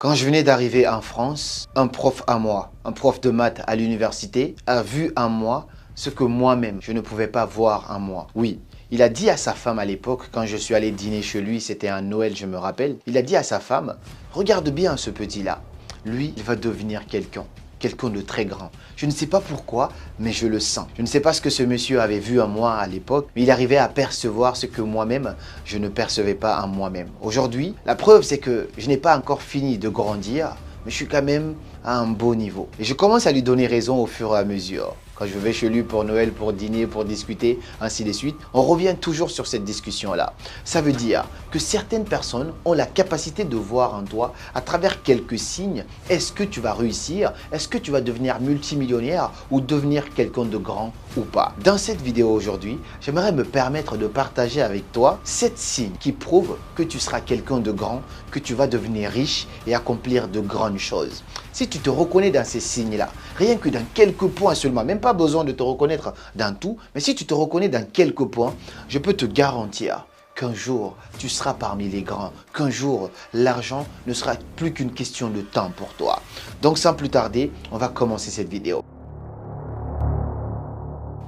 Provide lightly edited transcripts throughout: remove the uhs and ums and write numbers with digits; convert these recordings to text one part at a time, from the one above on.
Quand je venais d'arriver en France, un prof à moi, un prof de maths à l'université, a vu en moi ce que moi-même, je ne pouvais pas voir en moi. Oui, il a dit à sa femme à l'époque, quand je suis allé dîner chez lui, c'était un Noël, je me rappelle, il a dit à sa femme, regarde bien ce petit-là, lui, il va devenir quelqu'un de très grand. Je ne sais pas pourquoi, mais je le sens. Je ne sais pas ce que ce monsieur avait vu en moi à l'époque, mais il arrivait à percevoir ce que moi-même, je ne percevais pas en moi-même. Aujourd'hui, la preuve, c'est que je n'ai pas encore fini de grandir, mais je suis quand même à un beau niveau. Et je commence à lui donner raison au fur et à mesure. Quand je vais chez lui pour Noël, pour dîner, pour discuter, ainsi de suite, on revient toujours sur cette discussion-là. Ça veut dire que certaines personnes ont la capacité de voir en toi, à travers quelques signes, est-ce que tu vas réussir, est-ce que tu vas devenir multimillionnaire ou devenir quelqu'un de grand ou pas. Dans cette vidéo aujourd'hui, j'aimerais me permettre de partager avec toi 7 signes qui prouvent que tu seras quelqu'un de grand, que tu vas devenir riche et accomplir de grandes choses. Si tu te reconnais dans ces signes-là, rien que dans quelques points seulement, même pas besoin de te reconnaître dans tout, mais si tu te reconnais dans quelques points, je peux te garantir qu'un jour, tu seras parmi les grands, qu'un jour, l'argent ne sera plus qu'une question de temps pour toi. Donc sans plus tarder, on va commencer cette vidéo.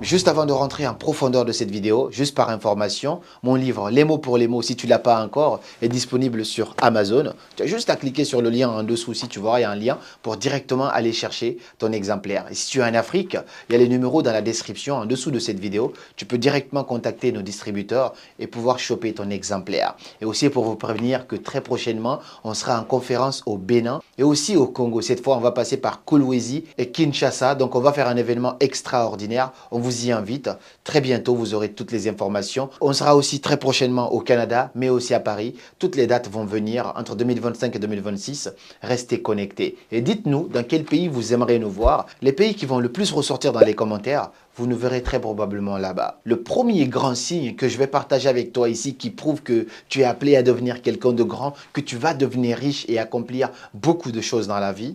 Juste avant de rentrer en profondeur de cette vidéo, juste par information, mon livre Les mots pour les mots, si tu ne l'as pas encore, est disponible sur Amazon. Tu as juste à cliquer sur le lien en dessous, si tu vois, il y a un lien pour directement aller chercher ton exemplaire. Et si tu es en Afrique, il y a les numéros dans la description en dessous de cette vidéo. Tu peux directement contacter nos distributeurs et pouvoir choper ton exemplaire. Et aussi pour vous prévenir que très prochainement, on sera en conférence au Bénin et aussi au Congo. Cette fois, on va passer par Kolwezi et Kinshasa. Donc, on va faire un événement extraordinaire. On vous y invite. Très bientôt, vous aurez toutes les informations. On sera aussi très prochainement au Canada, mais aussi à Paris. Toutes les dates vont venir entre 2025 et 2026. Restez connectés. Et dites-nous dans quel pays vous aimeriez nous voir. Les pays qui vont le plus ressortir dans les commentaires, vous nous verrez très probablement là-bas. Le premier grand signe que je vais partager avec toi ici qui prouve que tu es appelé à devenir quelqu'un de grand, que tu vas devenir riche et accomplir beaucoup de choses dans la vie,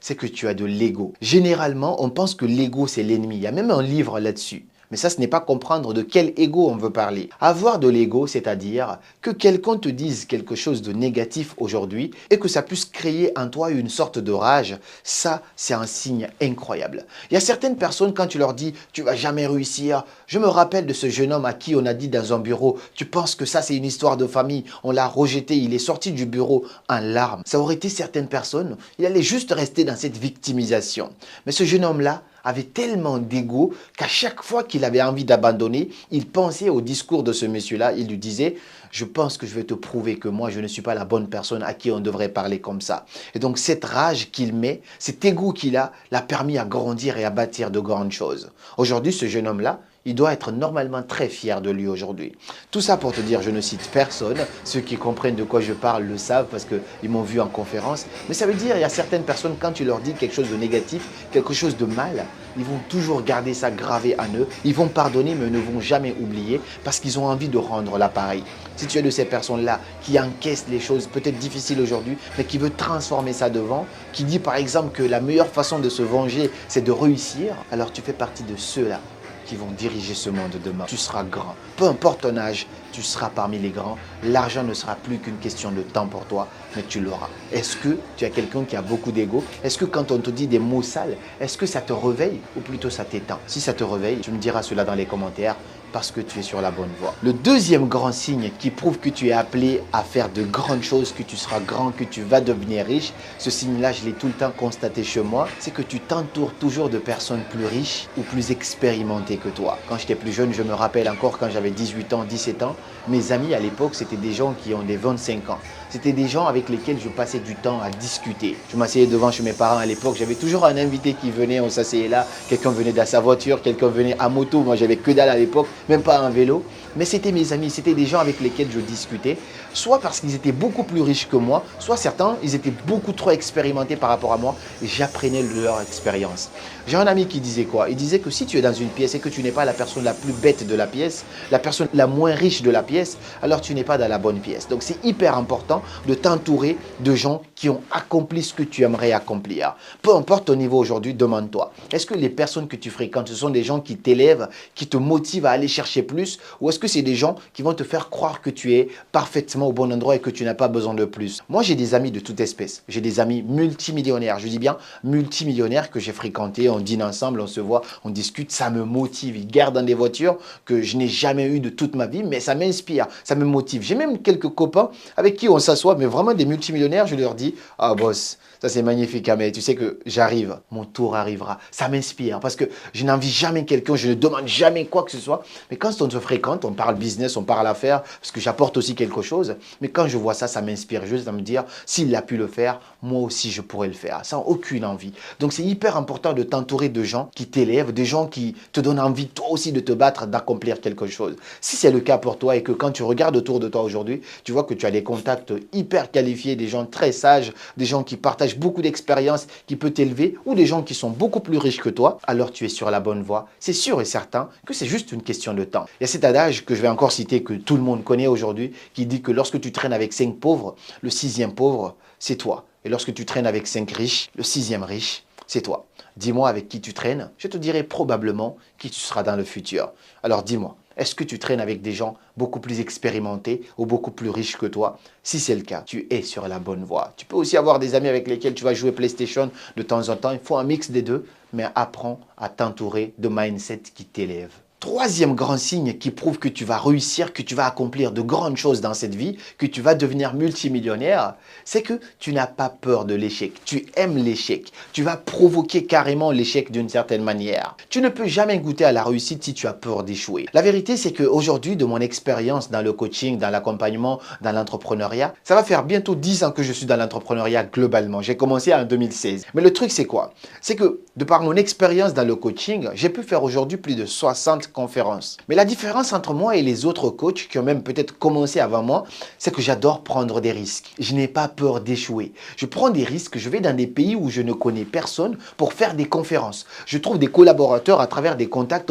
c'est que tu as de l'ego. Généralement, on pense que l'ego, c'est l'ennemi. Il y a même un livre là-dessus. Mais ça, ce n'est pas comprendre de quel ego on veut parler. Avoir de l'ego, c'est-à-dire que quelqu'un te dise quelque chose de négatif aujourd'hui et que ça puisse créer en toi une sorte de rage, ça, c'est un signe incroyable. Il y a certaines personnes, quand tu leur dis « tu vas jamais réussir », je me rappelle de ce jeune homme à qui on a dit dans un bureau « tu penses que ça, c'est une histoire de famille », on l'a rejeté, il est sorti du bureau en larmes. Ça aurait été certaines personnes, il allait juste rester dans cette victimisation. Mais ce jeune homme-là, avait tellement d'ego qu'à chaque fois qu'il avait envie d'abandonner, il pensait au discours de ce monsieur-là. Il lui disait « Je pense que je vais te prouver que moi, je ne suis pas la bonne personne à qui on devrait parler comme ça. » Et donc, cette rage qu'il met, cet ego qu'il a, l'a permis à grandir et à bâtir de grandes choses. Aujourd'hui, ce jeune homme-là, il doit être normalement très fier de lui aujourd'hui. Tout ça pour te dire, je ne cite personne. Ceux qui comprennent de quoi je parle le savent parce qu'ils m'ont vu en conférence. Mais ça veut dire, il y a certaines personnes, quand tu leur dis quelque chose de négatif, quelque chose de mal, ils vont toujours garder ça gravé en eux. Ils vont pardonner, mais ne vont jamais oublier parce qu'ils ont envie de rendre l'appareil. Si tu es de ces personnes-là qui encaissent les choses peut-être difficiles aujourd'hui, mais qui veut transformer ça devant, qui dit par exemple que la meilleure façon de se venger, c'est de réussir, alors tu fais partie de ceux-là qui vont diriger ce monde demain. Tu seras grand. Peu importe ton âge, tu seras parmi les grands. L'argent ne sera plus qu'une question de temps pour toi, mais tu l'auras. Est-ce que tu as quelqu'un qui a beaucoup d'ego? Est-ce que quand on te dit des mots sales, est-ce que ça te réveille ou plutôt ça t'éteint? Si ça te réveille, tu me diras cela dans les commentaires parce que tu es sur la bonne voie. Le deuxième grand signe qui prouve que tu es appelé à faire de grandes choses, que tu seras grand, que tu vas devenir riche, ce signe-là, je l'ai tout le temps constaté chez moi, c'est que tu t'entoures toujours de personnes plus riches ou plus expérimentées que toi. Quand j'étais plus jeune, je me rappelle encore quand j'avais 18 ans, 17 ans, mes amis à l'époque, c'était des gens qui ont des 25 ans. C'était des gens avec lesquels je passais du temps à discuter. Je m'asseyais devant chez mes parents à l'époque. J'avais toujours un invité qui venait, on s'asseyait là. Quelqu'un venait dans sa voiture, quelqu'un venait à moto. Moi, j'avais que dalle à l'époque, même pas un vélo. Mais c'était mes amis, c'était des gens avec lesquels je discutais. Soit parce qu'ils étaient beaucoup plus riches que moi, soit certains, ils étaient beaucoup trop expérimentés par rapport à moi. Et j'apprenais de leur expérience. J'ai un ami qui disait quoi? Il disait que si tu es dans une pièce et que tu n'es pas la personne la plus bête de la pièce, la personne la moins riche de la pièce, alors tu n'es pas dans la bonne pièce. Donc c'est hyper important important de t'entourer de gens qui ont accompli ce que tu aimerais accomplir. Peu importe ton niveau aujourd'hui, demande-toi, est-ce que les personnes que tu fréquentes, ce sont des gens qui t'élèvent, qui te motivent à aller chercher plus, ou est-ce que c'est des gens qui vont te faire croire que tu es parfaitement au bon endroit et que tu n'as pas besoin de plus? Moi, j'ai des amis de toute espèce. J'ai des amis multimillionnaires. Je dis bien multimillionnaires que j'ai fréquentés. On dîne ensemble, on se voit, on discute. Ça me motive. Ils gardent dans des voitures que je n'ai jamais eues de toute ma vie, mais ça m'inspire, ça me motive. J'ai même quelques copains avec qui on s'assoit, mais vraiment des multimillionnaires. Je leur dis, ah boss, ça c'est magnifique, hein, mais tu sais que j'arrive, mon tour arrivera. Ça m'inspire parce que je n'envie jamais quelqu'un, je ne demande jamais quoi que ce soit. Mais quand on se fréquente, on parle business, on parle affaires, parce que j'apporte aussi quelque chose. Mais quand je vois ça, ça m'inspire juste à me dire, s'il a pu le faire, moi aussi je pourrais le faire, sans aucune envie. Donc c'est hyper important de t'entourer de gens qui t'élèvent, des gens qui te donnent envie toi aussi de te battre, d'accomplir quelque chose. Si c'est le cas pour toi et que quand tu regardes autour de toi aujourd'hui, tu vois que tu as des contacts hyper qualifiés, des gens très sages, des gens qui partagent beaucoup d'expérience, qui peuvent t'élever, ou des gens qui sont beaucoup plus riches que toi, alors tu es sur la bonne voie. C'est sûr et certain que c'est juste une question de temps. Il y a cet adage que je vais encore citer, que tout le monde connaît aujourd'hui, qui dit que lorsque tu traînes avec 5 pauvres, le 6e pauvre, c'est toi. Et lorsque tu traînes avec 5 riches, le 6e riche, c'est toi. Dis-moi avec qui tu traînes, je te dirai probablement qui tu seras dans le futur. Alors dis-moi, est-ce que tu traînes avec des gens beaucoup plus expérimentés ou beaucoup plus riches que toi? Si c'est le cas, tu es sur la bonne voie. Tu peux aussi avoir des amis avec lesquels tu vas jouer PlayStation de temps en temps. Il faut un mix des deux, mais apprends à t'entourer de mindset qui t'élève. Troisième grand signe qui prouve que tu vas réussir, que tu vas accomplir de grandes choses dans cette vie, que tu vas devenir multimillionnaire, c'est que tu n'as pas peur de l'échec. Tu aimes l'échec. Tu vas provoquer carrément l'échec d'une certaine manière. Tu ne peux jamais goûter à la réussite si tu as peur d'échouer. La vérité, c'est qu'aujourd'hui, de mon expérience dans le coaching, dans l'accompagnement, dans l'entrepreneuriat, ça va faire bientôt 10 ans que je suis dans l'entrepreneuriat globalement. J'ai commencé en 2016. Mais le truc, c'est quoi? C'est que de par mon expérience dans le coaching, j'ai pu faire aujourd'hui plus de 60 conférences. Mais la différence entre moi et les autres coachs qui ont même peut-être commencé avant moi, c'est que j'adore prendre des risques. Je n'ai pas peur d'échouer. Je prends des risques, je vais dans des pays où je ne connais personne pour faire des conférences. Je trouve des collaborateurs à travers des contacts.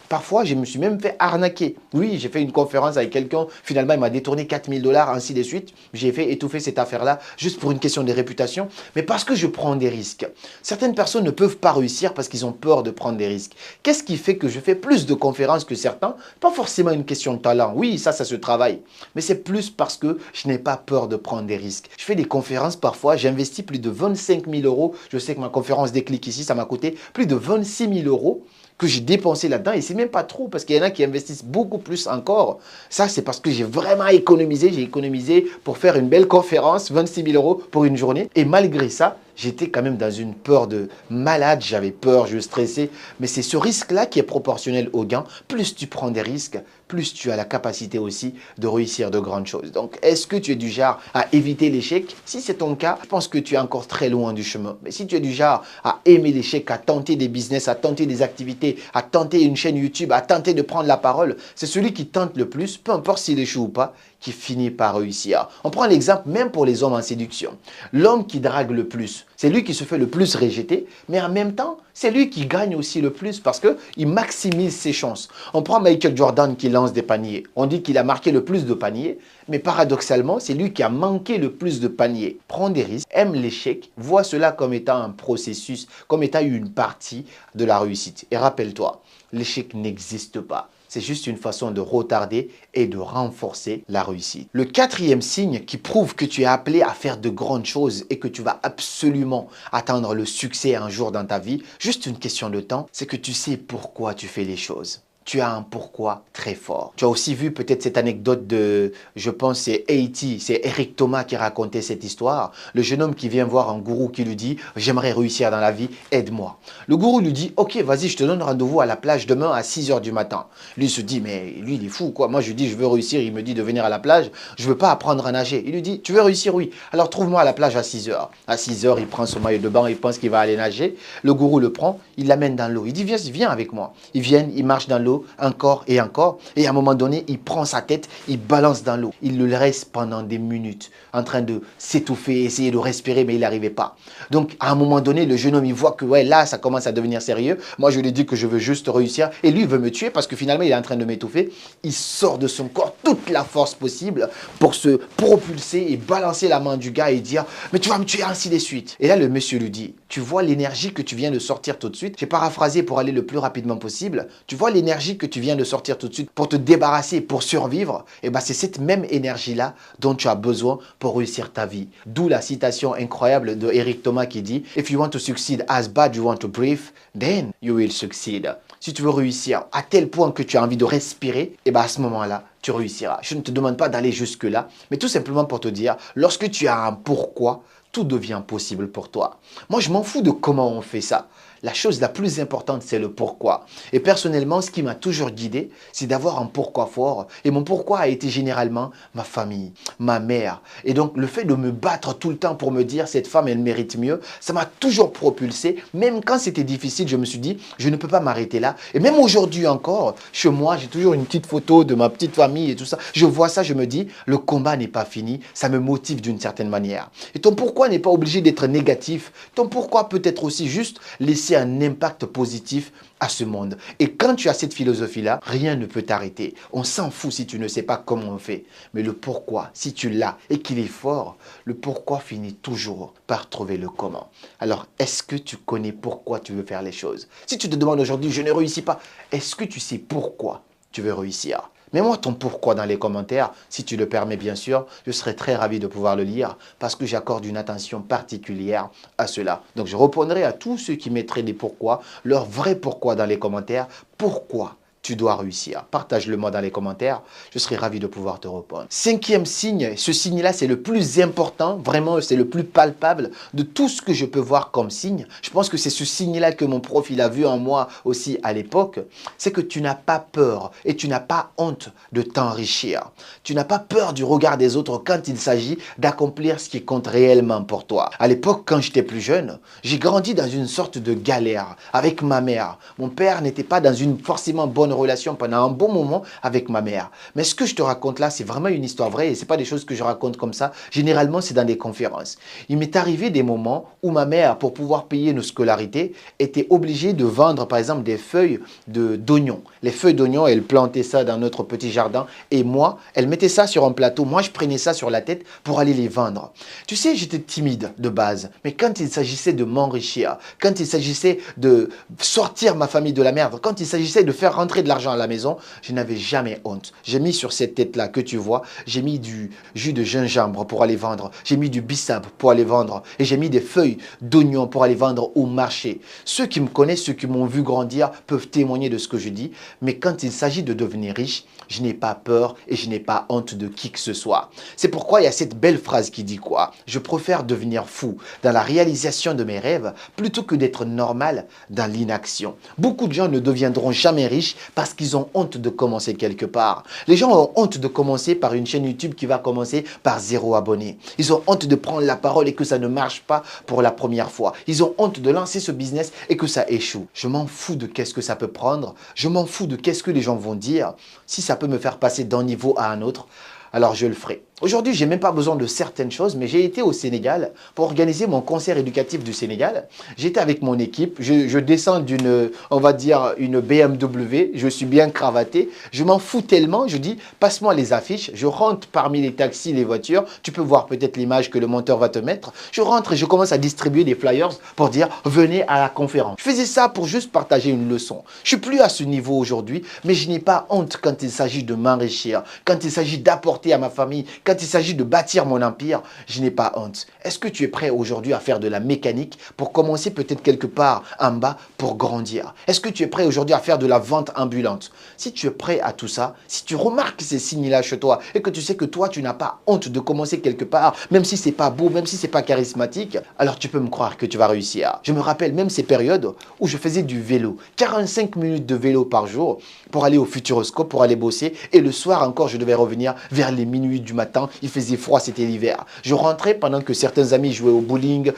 Parfois, je me suis même fait arnaquer. Oui, j'ai fait une conférence avec quelqu'un. Finalement, il m'a détourné 4000 $, ainsi de suite. J'ai fait étouffer cette affaire-là juste pour une question de réputation. Mais parce que je prends des risques. Certaines personnes ne peuvent pas réussir parce qu'ils ont peur de prendre des risques. Qu'est-ce qui fait que je fais plus de conférences que certains? Pas forcément une question de talent. Oui, ça se travaille. Mais c'est plus parce que je n'ai pas peur de prendre des risques. Je fais des conférences parfois, j'investis plus de 25 000 €. Je sais que ma conférence Déclic ici, ça m'a coûté plus de 26 000 € que j'ai dépensé là-dedans. Et c'est même pas trop parce qu'il y en a qui investissent beaucoup plus encore. Ça, c'est parce que j'ai vraiment économisé. J'ai économisé pour faire une belle conférence, 26 000 € pour une journée. Et malgré ça, j'étais quand même dans une peur de malade. J'avais peur, je stressais. Mais c'est ce risque-là qui est proportionnel au gain. Plus tu prends des risques, plus tu as la capacité aussi de réussir de grandes choses. Donc, est-ce que tu es du genre à éviter l'échec? Si c'est ton cas, je pense que tu es encore très loin du chemin. Mais si tu es du genre à aimer l'échec, à tenter des business, à tenter des activités, à tenter une chaîne YouTube, à tenter de prendre la parole, c'est celui qui tente le plus, peu importe s'il échoue ou pas, qui finit par réussir. On prend l'exemple même pour les hommes en séduction. L'homme qui drague le plus, c'est lui qui se fait le plus rejeter, mais en même temps, c'est lui qui gagne aussi le plus parce qu'il maximise ses chances. On prend Michael Jordan qui lance des paniers. On dit qu'il a marqué le plus de paniers, mais paradoxalement, c'est lui qui a manqué le plus de paniers. Prends des risques, aime l'échec, vois cela comme étant un processus, comme étant une partie de la réussite. Et rappelle-toi, l'échec n'existe pas. C'est juste une façon de retarder et de renforcer la réussite. Le quatrième signe qui prouve que tu es appelé à faire de grandes choses et que tu vas absolument atteindre le succès un jour dans ta vie, juste une question de temps, c'est que tu sais pourquoi tu fais les choses. Tu as un pourquoi très fort. Tu as aussi vu peut-être cette anecdote de, je pense c'est Haïti, c'est Eric Thomas qui racontait cette histoire. Le jeune homme qui vient voir un gourou qui lui dit « J'aimerais réussir dans la vie, aide-moi ». Le gourou lui dit « Ok, vas-y, je te donne rendez-vous à la plage demain à 6 h du matin ». Lui il se dit « Mais lui, il est fou quoi. Moi, je lui dis « Je veux réussir ». Il me dit de venir à la plage. Je ne veux pas apprendre à nager. Il lui dit « Tu veux réussir ?» Oui. Alors, trouve-moi à la plage à 6 h. À 6 h, il prend son maillot de bain, il pense qu'il va aller nager. Le gourou le prend, il l'amène dans l'eau. Il dit « Viens avec moi ». Ils viennent, ils marchent dans l'eau. l'eau encore et encore. Et à un moment donné, il prend sa tête, il balance dans l'eau. Il le reste pendant des minutes en train de s'étouffer, essayer de respirer, mais il n'arrivait pas. Donc, à un moment donné, le jeune homme, il voit que ouais, là, ça commence à devenir sérieux. Moi, je lui dis que je veux juste réussir. Et lui, il veut me tuer parce que finalement, il est en train de m'étouffer. Il sort de son corps toute la force possible pour se propulser et balancer la main du gars et dire « Mais tu vas me tuer ainsi de suite ». Et là, le monsieur lui dit « Tu vois l'énergie que tu viens de sortir tout de suite ?» J'ai paraphrasé pour aller le plus rapidement possible. Tu vois l'énergie que tu viens de sortir tout de suite pour te débarrasser, pour survivre. Et bien, c'est cette même énergie-là dont tu as besoin pour réussir ta vie. D'où la citation incroyable de Eric Thomas qui dit « If you want to succeed as bad you want to breathe, then you will succeed ». Si tu veux réussir à tel point que tu as envie de respirer, et bien à ce moment-là, tu réussiras. Je ne te demande pas d'aller jusque-là, mais tout simplement pour te dire, lorsque tu as un pourquoi, tout devient possible pour toi. Moi, je m'en fous de comment on fait ça. La chose la plus importante, c'est le pourquoi. Et personnellement, ce qui m'a toujours guidé, c'est d'avoir un pourquoi fort. Et mon pourquoi a été généralement ma famille, ma mère. Et donc, le fait de me battre tout le temps pour me dire, cette femme, elle mérite mieux, ça m'a toujours propulsé. Même quand c'était difficile, je me suis dit, je ne peux pas m'arrêter là. Et même aujourd'hui encore, chez moi, j'ai toujours une petite photo de ma petite famille et tout ça. Je vois ça, je me dis, le combat n'est pas fini. Ça me motive d'une certaine manière. Et ton pourquoi n'est pas obligé d'être négatif. Ton pourquoi peut être aussi juste laisser un impact positif à ce monde. Et quand tu as cette philosophie-là, rien ne peut t'arrêter. On s'en fout si tu ne sais pas comment on fait. Mais le pourquoi, si tu l'as et qu'il est fort, le pourquoi finit toujours par trouver le comment. Alors, est-ce que tu connais pourquoi tu veux faire les choses? Si tu te demandes aujourd'hui, je ne réussis pas, est-ce que tu sais pourquoi tu veux réussir? Mets-moi ton pourquoi dans les commentaires, si tu le permets bien sûr. Je serai très ravi de pouvoir le lire parce que j'accorde une attention particulière à cela. Donc je répondrai à tous ceux qui mettraient des pourquoi, leur vrai pourquoi dans les commentaires. Pourquoi tu dois réussir? Partage-le moi dans les commentaires, je serai ravi de pouvoir te répondre. Cinquième signe, ce signe-là c'est le plus important, vraiment c'est le plus palpable de tout ce que je peux voir comme signe. Je pense que c'est ce signe-là que mon prof il a vu en moi aussi à l'époque, c'est que tu n'as pas peur et tu n'as pas honte de t'enrichir. Tu n'as pas peur du regard des autres quand il s'agit d'accomplir ce qui compte réellement pour toi. À l'époque, quand j'étais plus jeune, j'ai grandi dans une sorte de galère avec ma mère. Mon père n'était pas dans une forcément bonne relation pendant un bon moment avec ma mère. Mais ce que je te raconte là, c'est vraiment une histoire vraie et ce n'est pas des choses que je raconte comme ça. Généralement, c'est dans des conférences. Il m'est arrivé des moments où ma mère, pour pouvoir payer nos scolarités, était obligée de vendre par exemple des feuilles d'oignons. Les feuilles d'oignons, elle plantait ça dans notre petit jardin et moi, elle mettait ça sur un plateau. Moi, je prenais ça sur la tête pour aller les vendre. Tu sais, j'étais timide de base, mais quand il s'agissait de m'enrichir, quand il s'agissait de sortir ma famille de la merde, quand il s'agissait de faire rentrer de l'argent à la maison, je n'avais jamais honte. J'ai mis sur cette tête-là que tu vois, j'ai mis du jus de gingembre pour aller vendre, j'ai mis du bissap pour aller vendre et j'ai mis des feuilles d'oignon pour aller vendre au marché. Ceux qui me connaissent, ceux qui m'ont vu grandir peuvent témoigner de ce que je dis, mais quand il s'agit de devenir riche, je n'ai pas peur et je n'ai pas honte de qui que ce soit. C'est pourquoi il y a cette belle phrase qui dit quoi? Je préfère devenir fou dans la réalisation de mes rêves plutôt que d'être normal dans l'inaction. Beaucoup de gens ne deviendront jamais riches parce qu'ils ont honte de commencer quelque part. Les gens ont honte de commencer par une chaîne YouTube qui va commencer par 0 abonné. Ils ont honte de prendre la parole et que ça ne marche pas pour la première fois. Ils ont honte de lancer ce business et que ça échoue. Je m'en fous de qu'est-ce que ça peut prendre. Je m'en fous de qu'est-ce que les gens vont dire. Si ça peut me faire passer d'un niveau à un autre, alors je le ferai. Aujourd'hui, je n'ai même pas besoin de certaines choses, mais j'ai été au Sénégal pour organiser mon concert éducatif du Sénégal. J'étais avec mon équipe, je descends d'une, on va dire, une BMW, je suis bien cravaté, je m'en fous tellement, je dis, passe-moi les affiches, je rentre parmi les taxis, les voitures, tu peux voir peut-être l'image que le monteur va te mettre, je rentre et je commence à distribuer des flyers pour dire, venez à la conférence. Je faisais ça pour juste partager une leçon. Je suis plus à ce niveau aujourd'hui, mais je n'ai pas honte quand il s'agit de m'enrichir, quand il s'agit d'apporter à ma famille, quand il s'agit de bâtir mon empire, je n'ai pas honte. Est-ce que tu es prêt aujourd'hui à faire de la mécanique pour commencer peut-être quelque part en bas pour grandir? Est-ce que tu es prêt aujourd'hui à faire de la vente ambulante? Si tu es prêt à tout ça, si tu remarques ces signes-là chez toi et que tu sais que toi, tu n'as pas honte de commencer quelque part, même si c'est pas beau, même si c'est pas charismatique, alors tu peux me croire que tu vas réussir. Je me rappelle même ces périodes où je faisais du vélo, 45 minutes de vélo par jour pour aller au Futuroscope, pour aller bosser et le soir encore, je devais revenir vers les minuit du matin. Il faisait froid, c'était l'hiver. Je rentrais pendant que certains amis jouaient au bowling,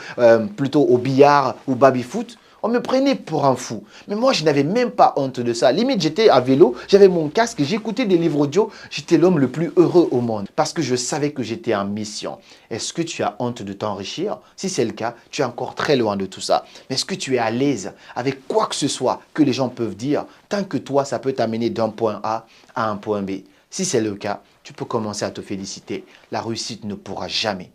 plutôt au billard ou baby-foot. On me prenait pour un fou. Mais moi, je n'avais même pas honte de ça. Limite, j'étais à vélo, j'avais mon casque, j'écoutais des livres audio. J'étais l'homme le plus heureux au monde parce que je savais que j'étais en mission. Est-ce que tu as honte de t'enrichir? Si c'est le cas, tu es encore très loin de tout ça. Mais est-ce que tu es à l'aise avec quoi que ce soit que les gens peuvent dire tant que toi, ça peut t'amener d'un point A à un point B? Si c'est le cas, tu peux commencer à te féliciter. La réussite ne pourra jamais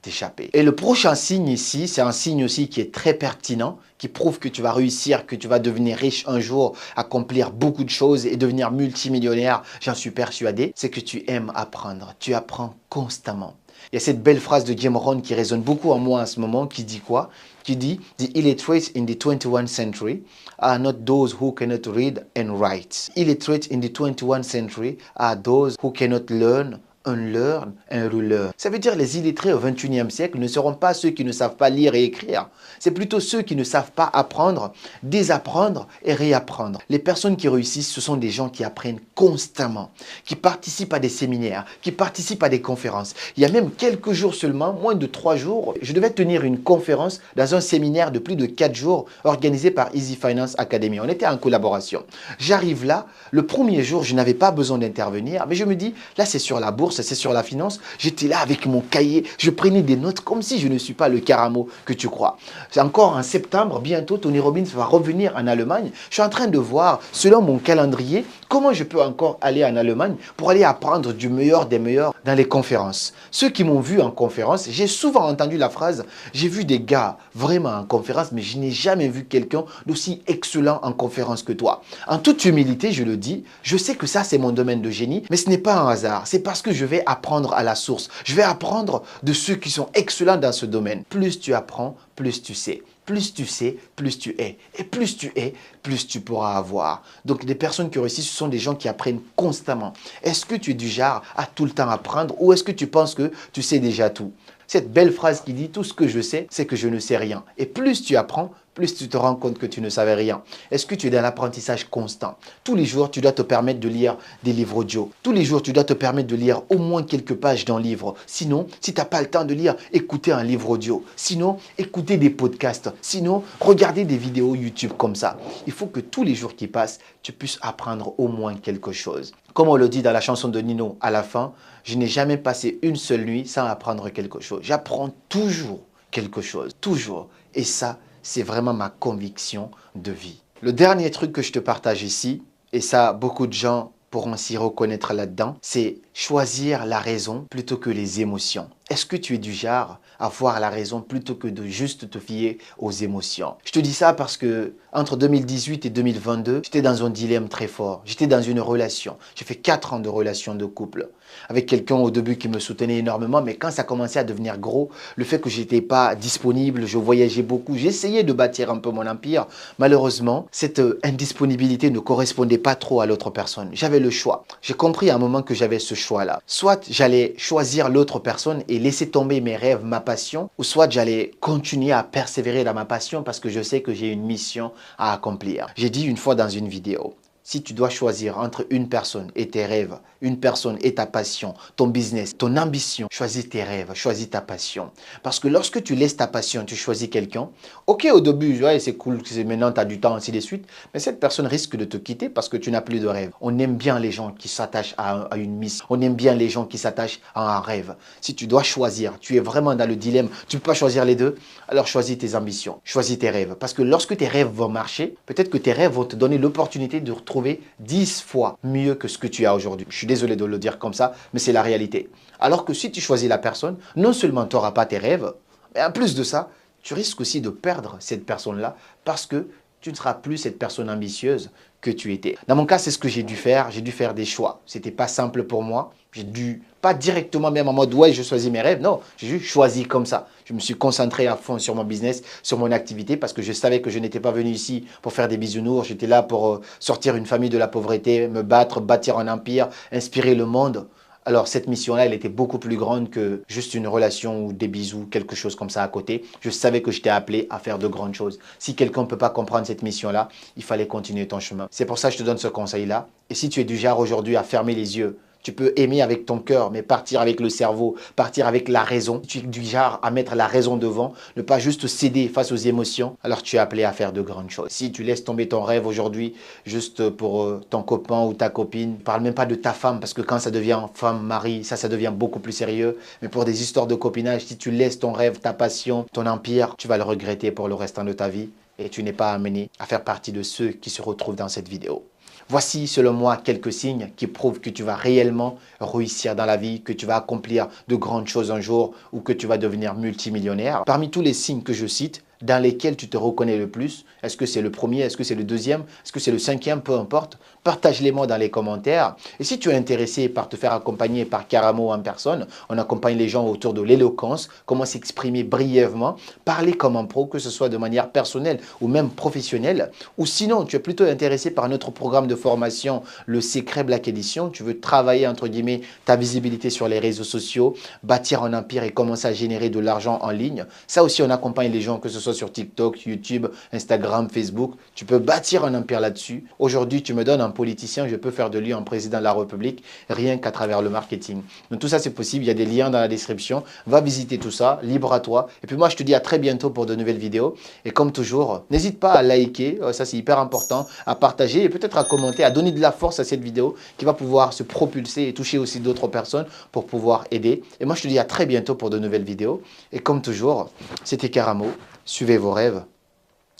t'échapper. Et le prochain signe ici, c'est un signe aussi qui est très pertinent, qui prouve que tu vas réussir, que tu vas devenir riche un jour, accomplir beaucoup de choses et devenir multimillionnaire, j'en suis persuadé, c'est que tu aimes apprendre. Tu apprends constamment. Il y a cette belle phrase de Jim Rohn qui résonne beaucoup en moi en ce moment, qui dit quoi? Qui dit « The illiterate in the 21st century are not those who cannot read and write. Illiterate in the 21st century are those who cannot learn, unlearn and relearn. » Ça veut dire les illettrés au 21e siècle ne seront pas ceux qui ne savent pas lire et écrire. C'est plutôt ceux qui ne savent pas apprendre, désapprendre et réapprendre. Les personnes qui réussissent, ce sont des gens qui apprennent constamment, qui participent à des séminaires, qui participent à des conférences. Il y a même quelques jours seulement, moins de 3 jours, je devais tenir une conférence dans un séminaire de plus de 4 jours organisé par Easy Finance Academy. On était en collaboration. J'arrive là, le premier jour, je n'avais pas besoin d'intervenir, mais je me dis, là c'est sur la bourse, c'est sur la finance. J'étais là avec mon cahier, je prenais des notes comme si je ne suis pas le Caramo que tu crois. C'est encore en septembre, bientôt, Tony Robbins va revenir en Allemagne. Je suis en train de voir, selon mon calendrier, comment je peux encore aller en Allemagne pour aller apprendre du meilleur des meilleurs dans les conférences. Ceux qui m'ont vu en conférence, j'ai souvent entendu la phrase, j'ai vu des gars vraiment en conférence, mais je n'ai jamais vu quelqu'un d'aussi excellent en conférence que toi. En toute humilité, je le dis, je sais que ça c'est mon domaine de génie, mais ce n'est pas un hasard. C'est parce que je vais apprendre à la source. Je vais apprendre de ceux qui sont excellents dans ce domaine. Plus tu apprends, plus tu sais. Plus tu sais, plus tu es. Et plus tu es, plus tu pourras avoir. Donc, des personnes qui réussissent, ce sont des gens qui apprennent constamment. Est-ce que tu es du genre à tout le temps apprendre ou est-ce que tu penses que tu sais déjà tout? Cette belle phrase qui dit « Tout ce que je sais, c'est que je ne sais rien ». Et plus tu apprends, plus tu te rends compte que tu ne savais rien. Est-ce que tu es dans l'apprentissage constant? Tous les jours, tu dois te permettre de lire des livres audio. Tous les jours, tu dois te permettre de lire au moins quelques pages d'un livre. Sinon, si tu n'as pas le temps de lire, écoutez un livre audio. Sinon, écoutez des podcasts. Sinon, regardez des vidéos YouTube comme ça. Il faut que tous les jours qui passent, tu puisses apprendre au moins quelque chose. Comme on le dit dans la chanson de Nino à la fin, je n'ai jamais passé une seule nuit sans apprendre quelque chose. J'apprends toujours quelque chose, toujours. Et ça, c'est vraiment ma conviction de vie. Le dernier truc que je te partage ici, et ça, beaucoup de gens pourront s'y reconnaître là-dedans, c'est choisir la raison plutôt que les émotions. Est-ce que tu es du genre à voir la raison plutôt que de juste te fier aux émotions? Je te dis ça parce que entre 2018 et 2022, j'étais dans un dilemme très fort. J'étais dans une relation. J'ai fait 4 ans de relation de couple avec quelqu'un au début qui me soutenait énormément, mais quand ça commençait à devenir gros, le fait que je n'étais pas disponible, je voyageais beaucoup, j'essayais de bâtir un peu mon empire. Malheureusement, cette indisponibilité ne correspondait pas trop à l'autre personne. J'avais le choix. J'ai compris à un moment que j'avais ce choix-là. Soit j'allais choisir l'autre personne et laisser tomber mes rêves, ma passion, ou soit j'allais continuer à persévérer dans ma passion parce que je sais que j'ai une mission à accomplir. J'ai dit une fois dans une vidéo, si tu dois choisir entre une personne et tes rêves, une personne et ta passion, ton business, ton ambition, choisis tes rêves, choisis ta passion. Parce que lorsque tu laisses ta passion, tu choisis quelqu'un, ok au début, ouais, c'est cool, maintenant tu as du temps, ainsi de suite, mais cette personne risque de te quitter parce que tu n'as plus de rêve. On aime bien les gens qui s'attachent à une mission, on aime bien les gens qui s'attachent à un rêve. Si tu dois choisir, tu es vraiment dans le dilemme, tu ne peux pas choisir les deux, alors choisis tes ambitions, choisis tes rêves. Parce que lorsque tes rêves vont marcher, peut-être que tes rêves vont te donner l'opportunité de retrouver 10 fois mieux que ce que tu as aujourd'hui. Je suis désolé de le dire comme ça, mais c'est la réalité. Alors que si tu choisis la personne, non seulement tu n'auras pas tes rêves, mais en plus de ça, tu risques aussi de perdre cette personne-là parce que tu ne seras plus cette personne ambitieuse que tu étais. Dans mon cas, c'est ce que j'ai dû faire. J'ai dû faire des choix. C'était pas simple pour moi. J'ai dû, pas directement même en mode, ouais, je choisis mes rêves. Non, j'ai juste choisi comme ça. Je me suis concentré à fond sur mon business, sur mon activité, parce que je savais que je n'étais pas venu ici pour faire des bisounours. J'étais là pour sortir une famille de la pauvreté, me battre, bâtir un empire, inspirer le monde. Alors cette mission-là, elle était beaucoup plus grande que juste une relation ou des bisous, quelque chose comme ça à côté. Je savais que j'étais appelé à faire de grandes choses. Si quelqu'un ne peut pas comprendre cette mission-là, il fallait continuer ton chemin. C'est pour ça que je te donne ce conseil-là. Et si tu es du genre aujourd'hui à fermer les yeux, Tu peux aimer avec ton cœur, mais partir avec le cerveau, partir avec la raison. Tu es du genre à mettre la raison devant, ne pas juste céder face aux émotions. Alors tu es appelé à faire de grandes choses. Si tu laisses tomber ton rêve aujourd'hui, juste pour ton copain ou ta copine, parle même pas de ta femme, parce que quand ça devient femme, mari, ça devient beaucoup plus sérieux. Mais pour des histoires de copinage, si tu laisses ton rêve, ta passion, ton empire, tu vas le regretter pour le restant de ta vie. Et tu n'es pas amené à faire partie de ceux qui se retrouvent dans cette vidéo. Voici, selon moi, quelques signes qui prouvent que tu vas réellement réussir dans la vie, que tu vas accomplir de grandes choses un jour ou que tu vas devenir multimillionnaire. Parmi tous les signes que je cite, dans lesquels tu te reconnais le plus, est-ce que c'est le premier, est-ce que c'est le deuxième, est-ce que c'est le cinquième, peu importe, partage-les-moi dans les commentaires. Et si tu es intéressé par te faire accompagner par Karamo en personne, on accompagne les gens autour de l'éloquence, comment s'exprimer brièvement, parler comme un pro, que ce soit de manière personnelle ou même professionnelle. Ou sinon, tu es plutôt intéressé par notre programme de formation, le Secret Black Edition, tu veux travailler entre guillemets ta visibilité sur les réseaux sociaux, bâtir un empire et commencer à générer de l'argent en ligne. Ça aussi, on accompagne les gens, que ce soit sur TikTok, YouTube, Instagram, Facebook. Tu peux bâtir un empire là-dessus. Aujourd'hui, tu me donnes un politicien, je peux faire de lui un président de la République rien qu'à travers le marketing. Donc tout ça, c'est possible. Il y a des liens dans la description. Va visiter tout ça, libre à toi. Et puis moi, je te dis à très bientôt pour de nouvelles vidéos. Et comme toujours, n'hésite pas à liker, ça c'est hyper important, à partager et peut-être à commenter, à donner de la force à cette vidéo qui va pouvoir se propulser et toucher aussi d'autres personnes pour pouvoir aider. Et moi, je te dis à très bientôt pour de nouvelles vidéos. Et comme toujours, c'était Karamo. Suivez vos rêves,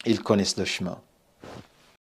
ils connaissent le chemin.